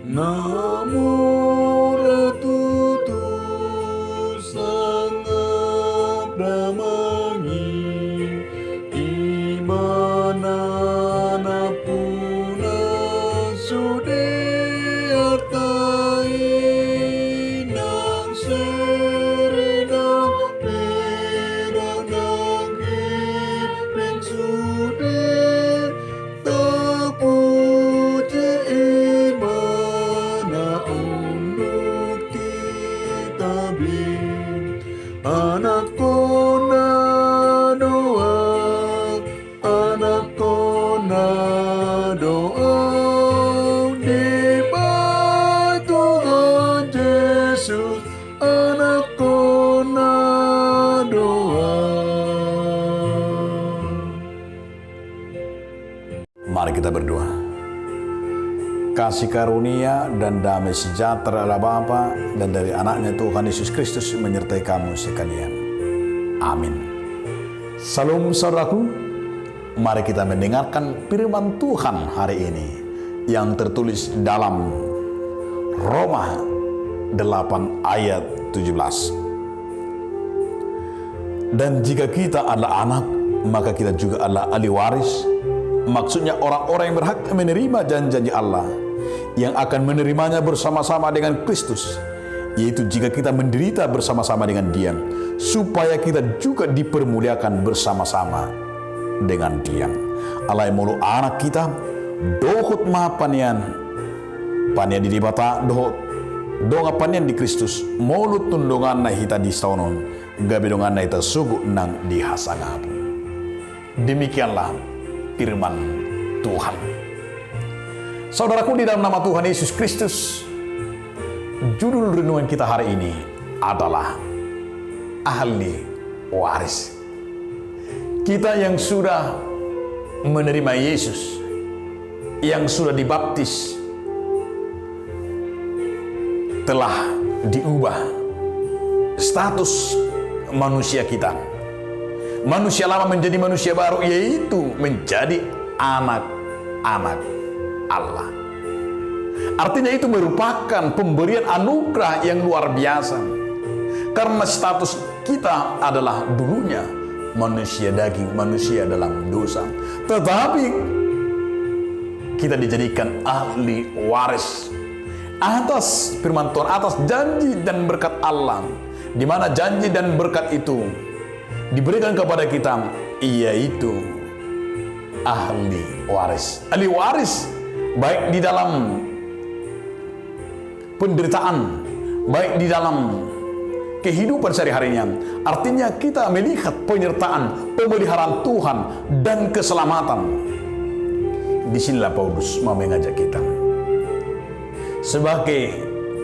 Namo Ratu tu sangat damangi imana puna sude artai nang serena peranang hipeng sude tapuje imana unduk titabi anak kona doa di Tuhan Yesus anak kona doa. Mari kita berdoa. Kasih karunia dan damai sejahtera Allah Bapa dan dari anaknya Tuhan Yesus Kristus menyertai kamu sekalian. Amin. Salam saudaraku, mari kita mendengarkan firman Tuhan hari ini yang tertulis dalam Roma 8 ayat 17. Dan jika kita adalah anak, maka kita juga adalah ahli waris. Maksudnya orang-orang yang berhak menerima janji-janji Allah, yang akan menerimanya bersama-sama dengan Kristus, yaitu jika kita menderita bersama-sama dengan Dia, supaya kita juga dipermuliakan bersama-sama dengan Dia. Allah yang mulu anak kita, dohut maha panian di dibata dohut donga panian di Kristus, mulut tundongan na hita di saunon, gabedongan na hita sugu nang dihasangapu. Demikianlah firman Tuhan. Saudaraku, di dalam nama Tuhan Yesus Kristus, judul renungan kita hari ini adalah ahli waris. Kita yang sudah menerima Yesus, yang sudah dibaptis, telah diubah status manusia kita. Manusia lama menjadi manusia baru, yaitu menjadi anak-anak Allah. Artinya itu merupakan pemberian anugerah yang luar biasa. Karena status kita adalah dulunya manusia daging, manusia dalam dosa. Tetapi kita dijadikan ahli waris atas firman Tuhan, atas janji dan berkat Allah. Di mana janji dan berkat itu diberikan kepada kita, yaitu ahli waris. Ahli waris baik di dalam penderitaan, baik di dalam kehidupan sehari-harinya. Artinya kita melihat penyertaan, pemeliharaan Tuhan dan keselamatan. Disinilah Paulus mau mengajak kita sebagai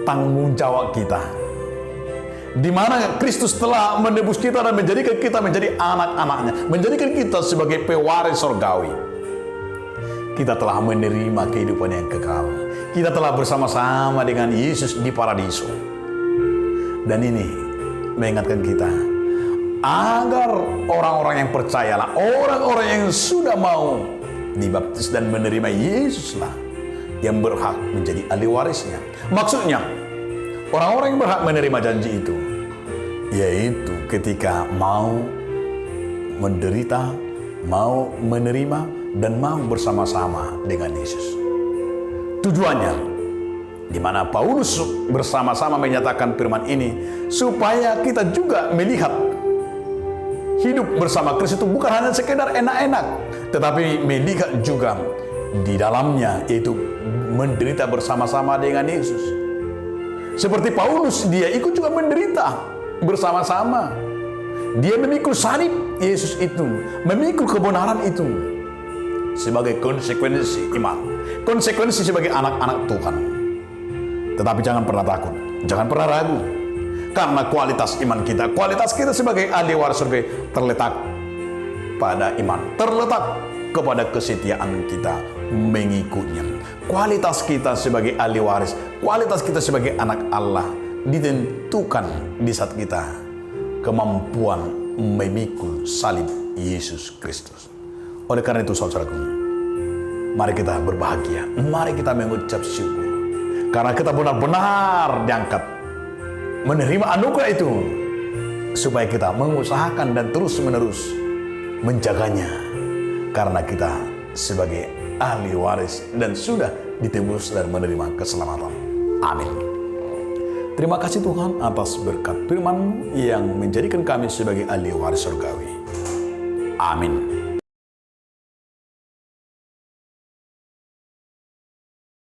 tanggung jawab kita, di mana Kristus telah menebus kita dan menjadikan kita menjadi anak-anaknya, menjadikan kita sebagai pewaris surgawi. Kita telah menerima kehidupan yang kekal. Kita telah bersama-sama dengan Yesus di paradiso. Dan ini mengingatkan kita agar orang-orang yang percayalah, orang-orang yang sudah mau dibaptis dan menerima Yesuslah yang berhak menjadi ahli warisnya. Maksudnya orang-orang yang berhak menerima janji itu, yaitu ketika mau menderita, mau menerima, dan mau bersama-sama dengan Yesus. Tujuannya, di mana Paulus bersama-sama menyatakan firman ini, supaya kita juga melihat hidup bersama Kristus itu bukan hanya sekedar enak-enak, tetapi melihat juga di dalamnya, yaitu menderita bersama-sama dengan Yesus. Seperti Paulus, dia ikut juga menderita bersama-sama. Dia memikul salib Yesus itu, memikul kebenaran itu sebagai konsekuensi iman, konsekuensi sebagai anak-anak Tuhan. Tetapi jangan pernah takut, jangan pernah ragu, karena kualitas iman kita, kualitas kita sebagai ahli waris surga terletak pada iman, terletak kepada kesetiaan kita mengikutnya. Kualitas kita sebagai ahli waris, kualitas kita sebagai anak Allah ditentukan di saat kita kemampuan memikul salib Yesus Kristus. Oleh karena itu saudaraku, mari kita berbahagia, mari kita mengucap syukur, Karena kita benar-benar diangkat menerima anugerah itu, supaya kita mengusahakan dan terus-menerus menjaganya, karena kita sebagai ahli waris dan sudah ditebus dan menerima keselamatan. Amin. Terima kasih Tuhan atas berkat firman-Mu yang menjadikan kami sebagai ahli waris surgawi. Amin.